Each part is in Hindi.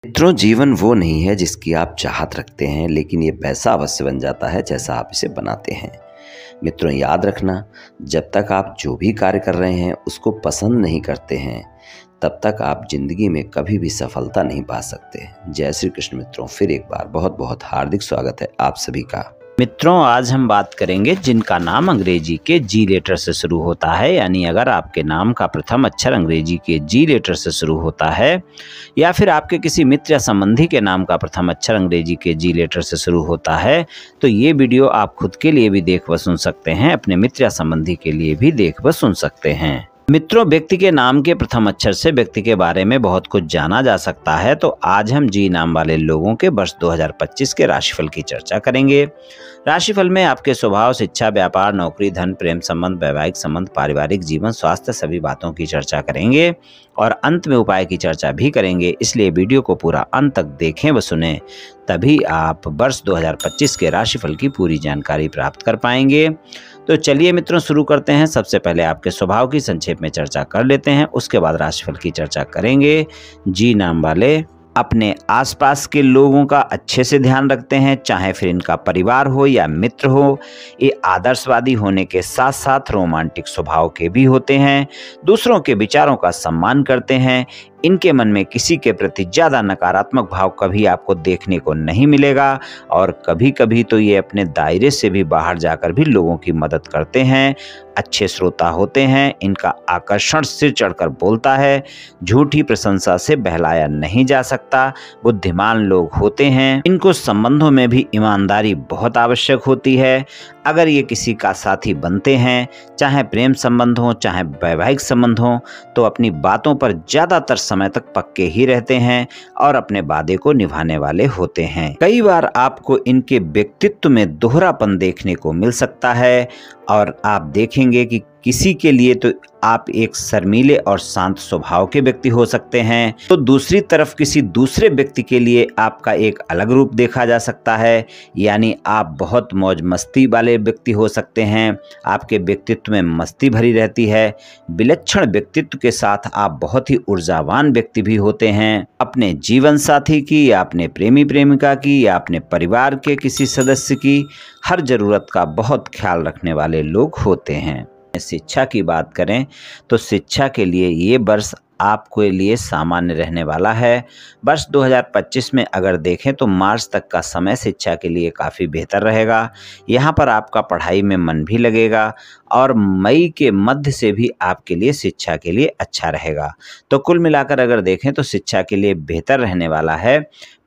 मित्रों, जीवन वो नहीं है जिसकी आप चाहत रखते हैं, लेकिन ये पैसा अवश्य बन जाता है जैसा आप इसे बनाते हैं। मित्रों, याद रखना, जब तक आप जो भी कार्य कर रहे हैं उसको पसंद नहीं करते हैं, तब तक आप जिंदगी में कभी भी सफलता नहीं पा सकते। जय श्री कृष्ण। मित्रों, फिर एक बार बहुत बहुत हार्दिक स्वागत है आप सभी का। मित्रों, आज हम बात करेंगे जिनका नाम अंग्रेजी के जी लेटर से शुरू होता है, यानी अगर आपके नाम का प्रथम अक्षर अंग्रेजी के जी लेटर से शुरू होता है या फिर आपके किसी मित्र या संबंधी के नाम का प्रथम अक्षर अंग्रेजी के जी लेटर से शुरू होता है, तो ये वीडियो आप खुद के लिए भी देख व सुन सकते हैं, अपने मित्र या संबंधी के लिए भी देख व सुन सकते हैं। मित्रों, व्यक्ति के नाम के प्रथम अक्षर से व्यक्ति के बारे में बहुत कुछ जाना जा सकता है। तो आज हम जी नाम वाले लोगों के वर्ष 2025 के राशिफल की चर्चा करेंगे। राशिफल में आपके स्वभाव, शिक्षा, व्यापार, नौकरी, धन, प्रेम संबंध, वैवाहिक संबंध, पारिवारिक जीवन, स्वास्थ्य, सभी बातों की चर्चा करेंगे और अंत में उपाय की चर्चा भी करेंगे। इसलिए वीडियो को पूरा अंत तक देखें व सुनें, तभी आप वर्ष 2025 के राशिफल की पूरी जानकारी प्राप्त कर पाएंगे। तो चलिए मित्रों, शुरू करते हैं। सबसे पहले आपके स्वभाव की संक्षेप में चर्चा कर लेते हैं, उसके बाद राशिफल की चर्चा करेंगे। जी नाम वाले अपने आसपास के लोगों का अच्छे से ध्यान रखते हैं, चाहे फिर इनका परिवार हो या मित्र हो। ये आदर्शवादी होने के साथ साथ रोमांटिक स्वभाव के भी होते हैं। दूसरों के विचारों का सम्मान करते हैं। इनके मन में किसी के प्रति ज़्यादा नकारात्मक भाव कभी आपको देखने को नहीं मिलेगा और कभी कभी तो ये अपने दायरे से भी बाहर जाकर भी लोगों की मदद करते हैं। अच्छे श्रोता होते हैं। इनका आकर्षण सिर चढ़कर बोलता है। झूठी प्रशंसा से बहलाया नहीं जा सकता। बुद्धिमान लोग होते हैं। इनको संबंधों में भी ईमानदारी बहुत आवश्यक होती है। अगर ये किसी का साथी बनते हैं, चाहे प्रेम संबंध हो चाहे वैवाहिक संबंध हो, तो अपनी बातों पर ज़्यादातर समय तक पक्के ही रहते हैं और अपने वादे को निभाने वाले होते हैं। कई बार आपको इनके व्यक्तित्व में दोहरापन देखने को मिल सकता है और आप देखेंगे कि किसी के लिए तो आप एक शर्मीले और शांत स्वभाव के व्यक्ति हो सकते हैं, तो दूसरी तरफ किसी दूसरे व्यक्ति के लिए आपका एक अलग रूप देखा जा सकता है, यानी आप बहुत मौज मस्ती वाले व्यक्ति हो सकते हैं। आपके व्यक्तित्व में मस्ती भरी रहती है। विलक्षण व्यक्तित्व के साथ आप बहुत ही ऊर्जावान व्यक्ति भी होते हैं। अपने जीवन साथी की या अपने प्रेमी प्रेमिका की या अपने परिवार के किसी सदस्य की हर जरूरत का बहुत ख्याल रखने वाले लोग होते हैं। शिक्षा की बात करें तो शिक्षा के लिए ये वर्ष आपके लिए सामान्य रहने वाला है। वर्ष 2025 में अगर देखें तो मार्च तक का समय शिक्षा के लिए काफ़ी बेहतर रहेगा। यहाँ पर आपका पढ़ाई में मन भी लगेगा और मई के मध्य से भी आपके लिए शिक्षा के लिए अच्छा रहेगा। तो कुल मिलाकर अगर देखें तो शिक्षा के लिए बेहतर रहने वाला है।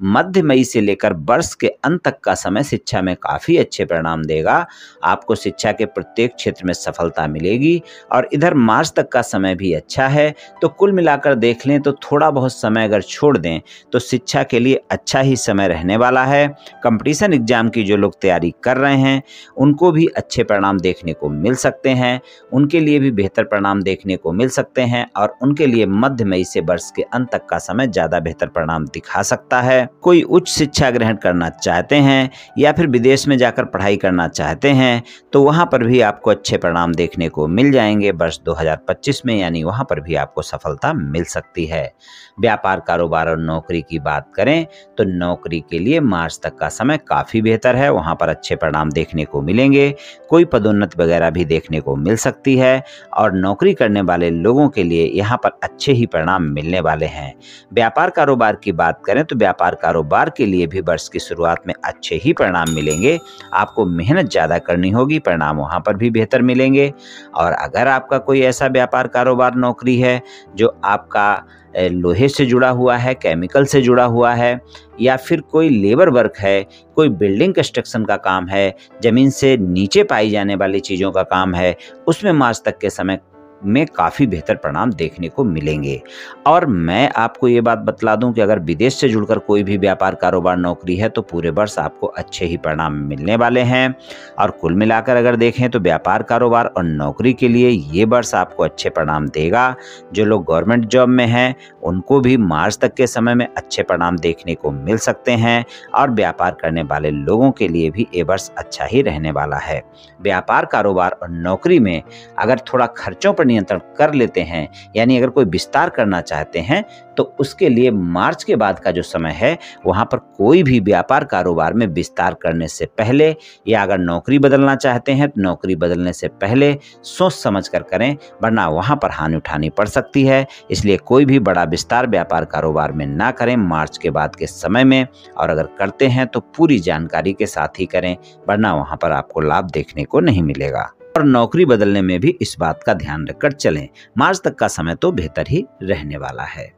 मध्य मई से लेकर वर्ष के अंत तक का समय शिक्षा में काफ़ी अच्छे परिणाम देगा। आपको शिक्षा के प्रत्येक क्षेत्र में सफलता मिलेगी और इधर मार्च तक का समय भी अच्छा है। तो कुल मिलाकर देख लें तो थोड़ा बहुत समय अगर छोड़ दें तो शिक्षा के लिए अच्छा ही समय रहने वाला है। कंपटीशन एग्जाम की जो लोग तैयारी कर रहे हैं उनको भी अच्छे परिणाम देखने को मिल सकते हैं। उनके लिए भी बेहतर परिणाम देखने को मिल सकते हैं और उनके लिए मध्य मई से वर्ष के अंत तक का समय ज़्यादा बेहतर परिणाम दिखा सकता है। कोई उच्च शिक्षा ग्रहण करना चाहते हैं या फिर विदेश में जाकर पढ़ाई करना चाहते हैं तो वहाँ पर भी आपको अच्छे परिणाम देखने को मिल जाएंगे वर्ष 2025 में, यानी वहाँ पर भी आपको सफलता मिल सकती है। व्यापार, कारोबार और नौकरी की बात करें तो नौकरी के लिए मार्च तक का समय काफ़ी बेहतर है। वहाँ पर अच्छे परिणाम देखने को मिलेंगे। कोई पदोन्नति वगैरह भी देखने को मिल सकती है और नौकरी करने वाले लोगों के लिए यहाँ पर अच्छे ही परिणाम मिलने वाले हैं। व्यापार कारोबार की बात करें तो व्यापार कारोबार के लिए भी वर्ष की शुरुआत में अच्छे ही परिणाम मिलेंगे। आपको मेहनत ज़्यादा करनी होगी, परिणाम वहाँ पर भी बेहतर मिलेंगे। और अगर आपका कोई ऐसा व्यापार कारोबार नौकरी है जो आपका लोहे से जुड़ा हुआ है, केमिकल से जुड़ा हुआ है या फिर कोई लेबर वर्क है, कोई बिल्डिंग कंस्ट्रक्शन का काम है, ज़मीन से नीचे पाई जाने वाली चीज़ों का काम है, उसमें मार्च तक के समय में काफ़ी बेहतर परिणाम देखने को मिलेंगे। और मैं आपको ये बात बतला दूं कि अगर विदेश से जुड़कर कोई भी व्यापार, कारोबार, नौकरी है तो पूरे वर्ष आपको अच्छे ही परिणाम मिलने वाले हैं। और कुल मिलाकर अगर देखें तो व्यापार, कारोबार और नौकरी के लिए ये वर्ष आपको अच्छे परिणाम देगा। जो लोग गवर्नमेंट जॉब में हैं उनको भी मार्च तक के समय में अच्छे परिणाम देखने को मिल सकते हैं और व्यापार करने वाले लोगों के लिए भी ये वर्ष अच्छा ही रहने वाला है। व्यापार, कारोबार और नौकरी में अगर थोड़ा खर्चों पर नियंत्रण कर लेते हैं, यानी अगर कोई विस्तार करना चाहते हैं, तो उसके लिए मार्च के बाद का जो समय है वहाँ पर कोई भी व्यापार कारोबार में विस्तार करने से पहले, या अगर नौकरी बदलना चाहते हैं तो नौकरी बदलने से पहले सोच समझ कर करें, वरना वहाँ पर हानि उठानी पड़ सकती है। इसलिए कोई भी बड़ा विस्तार व्यापार कारोबार में ना करें मार्च के बाद के समय में, और अगर करते हैं तो पूरी जानकारी के साथ ही करें, वरना वहाँ पर आपको लाभ देखने को नहीं मिलेगा। और नौकरी बदलने में भी इस बात का ध्यान रखकर चलें। मार्च तक का समय तो बेहतर ही रहने वाला है।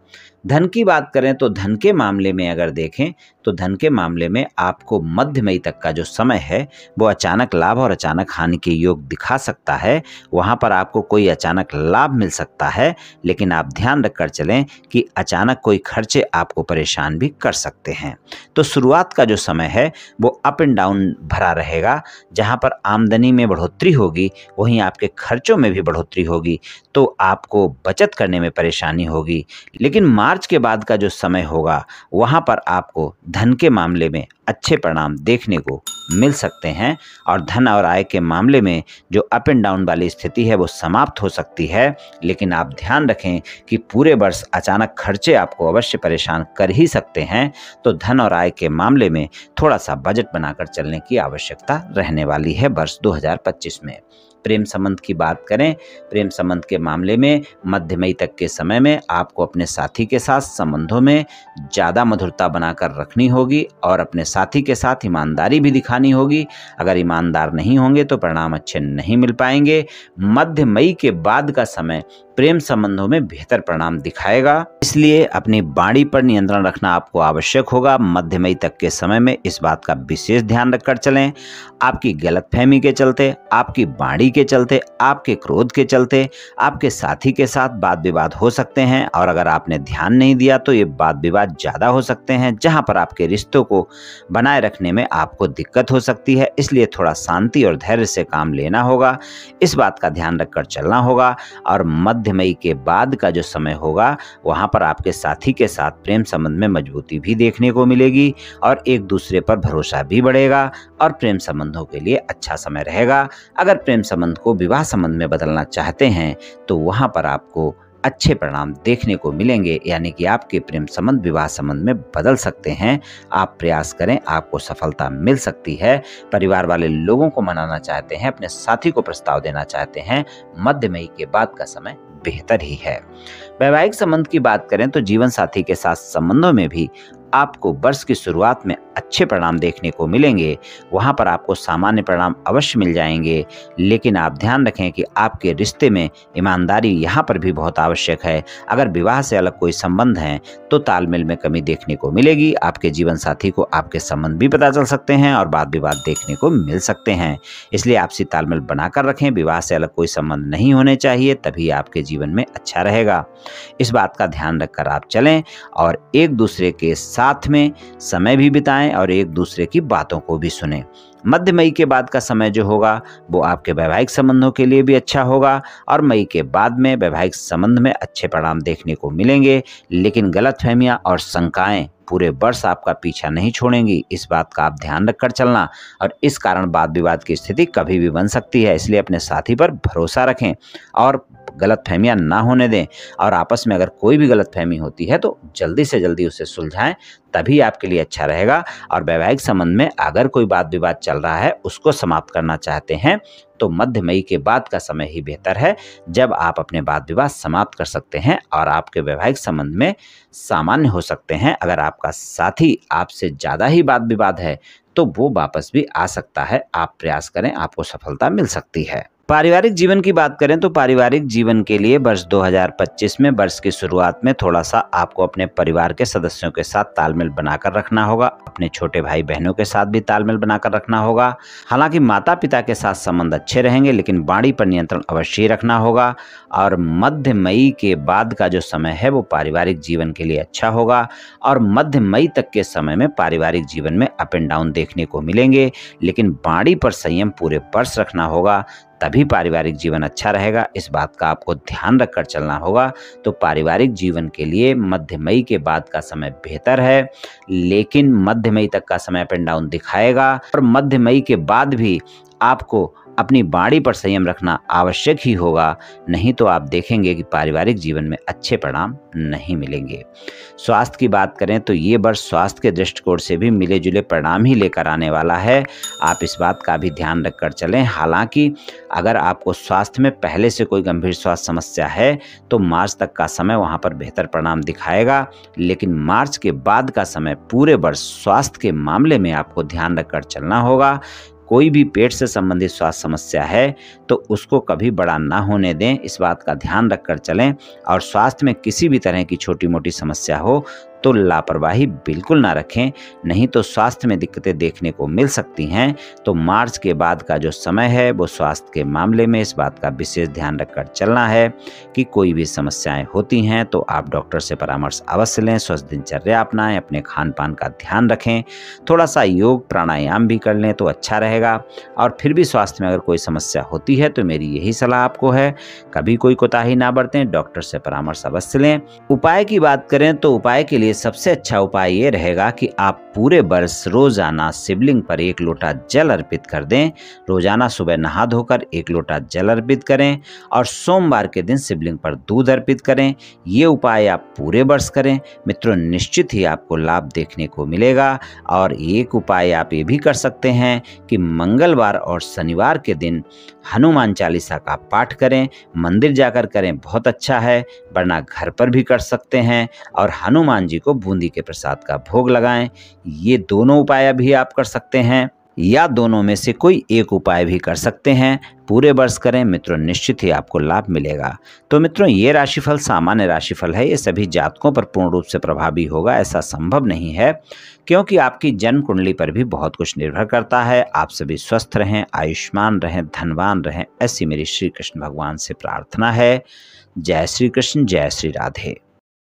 धन की बात करें तो धन के मामले में अगर देखें तो धन के मामले में आपको मध्य मई तक का जो समय है वो अचानक लाभ और अचानक हानि के योग दिखा सकता है। वहाँ पर आपको कोई अचानक लाभ मिल सकता है, लेकिन आप ध्यान रखकर चलें कि अचानक कोई खर्चे आपको परेशान भी कर सकते हैं। तो शुरुआत का जो समय है वो अप एंड डाउन भरा रहेगा। जहाँ पर आमदनी में बढ़ोतरी होगी वहीं आपके खर्चों में भी बढ़ोतरी होगी, तो आपको बचत करने में परेशानी होगी। लेकिन मार्च के बाद का जो समय होगा वहाँ पर आपको धन के मामले में अच्छे परिणाम देखने को मिल सकते हैं, और धन और आय के मामले में जो अप एंड डाउन वाली स्थिति है वो समाप्त हो सकती है। लेकिन आप ध्यान रखें कि पूरे वर्ष अचानक खर्चे आपको अवश्य परेशान कर ही सकते हैं, तो धन और आय के मामले में थोड़ा सा बजट बनाकर चलने की आवश्यकता रहने वाली है वर्ष 2025 में। प्रेम संबंध की बात करें, प्रेम संबंध के मामले में मध्य मई तक के समय में आपको अपने साथी के साथ संबंधों में ज़्यादा मधुरता बनाकर रखनी होगी, और अपने साथी के साथ ईमानदारी भी दिखानी होगी। अगर ईमानदार नहीं होंगे तो परिणाम अच्छे नहीं मिल पाएंगे। मध्य मई के बाद का समय प्रेम संबंधों में बेहतर परिणाम दिखाएगा, इसलिए अपनी वाणी पर नियंत्रण रखना आपको आवश्यक होगा। मध्य मई तक के समय में इस बात का विशेष ध्यान रखकर चलें। आपकी गलतफहमी के चलते, आपकी वाणी के चलते, आपके क्रोध के चलते आपके साथी के साथ वाद विवाद हो सकते हैं, और अगर आपने ध्यान नहीं दिया तो ये वाद विवाद ज़्यादा हो सकते हैं, जहां पर आपके रिश्तों को बनाए रखने में आपको दिक्कत हो सकती है। इसलिए थोड़ा शांति और धैर्य से काम लेना होगा, इस बात का ध्यान रखकर चलना होगा। और मध्य मई के बाद का जो समय होगा वहां पर आपके साथी के साथ प्रेम संबंध में मजबूती भी देखने को मिलेगी, और एक दूसरे पर भरोसा भी बढ़ेगा, और प्रेम संबंधों के लिए अच्छा समय रहेगा। अगर प्रेम संबंध को विवाह संबंध में बदलना चाहते हैं तो वहां पर आपको अच्छे परिणाम देखने को मिलेंगे, यानी कि आपके प्रेम संबंध विवाह संबंध में बदल सकते हैं। आप प्रयास करें, आपको सफलता मिल सकती है। परिवार वाले लोगों को मनाना चाहते हैं, अपने साथी को प्रस्ताव देना चाहते हैं, मध्य मई के बाद का समय बेहतर ही है। वैवाहिक संबंध की बात करें तो जीवन साथी के साथ संबंधों में भी आपको वर्ष की शुरुआत में अच्छे परिणाम देखने को मिलेंगे। वहां पर आपको सामान्य परिणाम अवश्य मिल जाएंगे, लेकिन आप ध्यान रखें कि आपके रिश्ते में ईमानदारी यहाँ पर भी बहुत आवश्यक है। अगर विवाह से अलग कोई संबंध है तो तालमेल में कमी देखने को मिलेगी। आपके जीवन साथी को आपके संबंध भी पता चल सकते हैं और वाद विवाद देखने को मिल सकते हैं, इसलिए आपसी तालमेल बनाकर रखें। विवाह से अलग कोई संबंध नहीं होने चाहिए, तभी आपके जीवन में अच्छा रहेगा। इस बात का ध्यान रखकर आप चलें और एक दूसरे के साथ में समय भी बिताएं और एक दूसरे की बातों को भी सुनें। मध्य मई के बाद का समय जो होगा वो आपके वैवाहिक संबंधों के लिए भी अच्छा होगा, और मई के बाद में वैवाहिक संबंध में अच्छे परिणाम देखने को मिलेंगे। लेकिन गलतफहमियां और शंकाएं पूरे वर्ष आपका पीछा नहीं छोड़ेंगी, इस बात का आप ध्यान रखकर चलना, और इस कारण वाद विवाद की स्थिति कभी भी बन सकती है। इसलिए अपने साथी पर भरोसा रखें और गलतफहमियां ना होने दें, और आपस में अगर कोई भी गलतफहमी होती है तो जल्दी से जल्दी उसे सुलझाएं, तभी आपके लिए अच्छा रहेगा। और वैवाहिक संबंध में अगर कोई वाद विवाद चल रहा है उसको समाप्त करना चाहते हैं तो मध्य मई के बाद का समय ही बेहतर है, जब आप अपने वाद विवाद समाप्त कर सकते हैं और आपके वैवाहिक संबंध में सामान्य हो सकते हैं। अगर आपका साथी आपसे ज़्यादा ही वाद विवाद है तो वो वापस भी आ सकता है। आप प्रयास करें, आपको सफलता मिल सकती है। पारिवारिक जीवन की बात करें तो पारिवारिक जीवन के लिए वर्ष 2025 में वर्ष की शुरुआत में थोड़ा सा आपको अपने परिवार के सदस्यों के साथ तालमेल बनाकर रखना होगा। अपने छोटे भाई बहनों के साथ भी तालमेल बनाकर रखना होगा। हालांकि माता पिता के साथ संबंध अच्छे रहेंगे, लेकिन वाणी पर नियंत्रण अवश्य ही रखना होगा। और मध्य मई के बाद का जो समय है वो पारिवारिक जीवन के लिए अच्छा होगा, और मध्य मई तक के समय में पारिवारिक जीवन में अप एंड डाउन देखने को मिलेंगे, लेकिन वाणी पर संयम पूरे वर्ष रखना होगा, तभी पारिवारिक जीवन अच्छा रहेगा। इस बात का आपको ध्यान रखकर चलना होगा। तो पारिवारिक जीवन के लिए मध्य मई के बाद का समय बेहतर है, लेकिन मध्य मई तक का समय अप एंड डाउन दिखाएगा, और मध्य मई के बाद भी आपको अपनी वाणी पर संयम रखना आवश्यक ही होगा, नहीं तो आप देखेंगे कि पारिवारिक जीवन में अच्छे परिणाम नहीं मिलेंगे। स्वास्थ्य की बात करें तो ये वर्ष स्वास्थ्य के दृष्टिकोण से भी मिले जुले परिणाम ही लेकर आने वाला है। आप इस बात का भी ध्यान रखकर चलें। हालांकि अगर आपको स्वास्थ्य में पहले से कोई गंभीर स्वास्थ्य समस्या है तो मार्च तक का समय वहां पर बेहतर परिणाम दिखाएगा, लेकिन मार्च के बाद का समय पूरे वर्ष स्वास्थ्य के मामले में आपको ध्यान रखकर चलना होगा। कोई भी पेट से संबंधित स्वास्थ्य समस्या है तो उसको कभी बड़ा ना होने दें, इस बात का ध्यान रखकर चलें। और स्वास्थ्य में किसी भी तरह की छोटी मोटी समस्या हो तो लापरवाही बिल्कुल ना रखें, नहीं तो स्वास्थ्य में दिक्कतें देखने को मिल सकती हैं। तो मार्च के बाद का जो समय है वो स्वास्थ्य के मामले में इस बात का विशेष ध्यान रखकर चलना है कि कोई भी समस्याएं होती हैं तो आप डॉक्टर से परामर्श अवश्य लें, स्वस्थ दिनचर्या अपनाएं, अपने खान पान का ध्यान रखें, थोड़ा सा योग प्राणायाम भी कर लें तो अच्छा रहेगा। और फिर भी स्वास्थ्य में अगर कोई समस्या होती है तो मेरी यही सलाह आपको है, कभी कोई कोताही ना बरतें, डॉक्टर से परामर्श अवश्य लें। उपाय की बात करें तो उपाय के लिए सबसे अच्छा उपाय ये रहेगा कि आप पूरे वर्ष रोजाना शिवलिंग पर 1 लोटा जल अर्पित कर दें। रोजाना सुबह नहा धोकर 1 लोटा जल अर्पित करें और सोमवार के दिन शिवलिंग पर दूध अर्पित करें। ये उपाय आप पूरे वर्ष करें मित्रों, निश्चित ही आपको लाभ देखने को मिलेगा। और एक उपाय आप ये भी कर सकते हैं कि मंगलवार और शनिवार के दिन हनुमान चालीसा का पाठ करें, मंदिर जाकर करें बहुत अच्छा है, वरना घर पर भी कर सकते हैं। और हनुमान जी को बूंदी के प्रसाद का भोग लगाएं। ये दोनों उपाय भी आप कर सकते हैं या दोनों में से कोई एक उपाय भी कर सकते हैं। पूरे वर्ष करें मित्रों, निश्चित ही आपको लाभ मिलेगा। तो मित्रों, ये राशिफल सामान्य राशिफल है, ये सभी जातकों पर पूर्ण रूप से प्रभावी होगा ऐसा संभव नहीं है, क्योंकि आपकी जन्म कुंडली पर भी बहुत कुछ निर्भर करता है। आप सभी स्वस्थ रहें, आयुष्मान रहें, धनवान रहें, ऐसी मेरी श्री कृष्ण भगवान से प्रार्थना है। जय श्री कृष्ण, जय श्री राधे।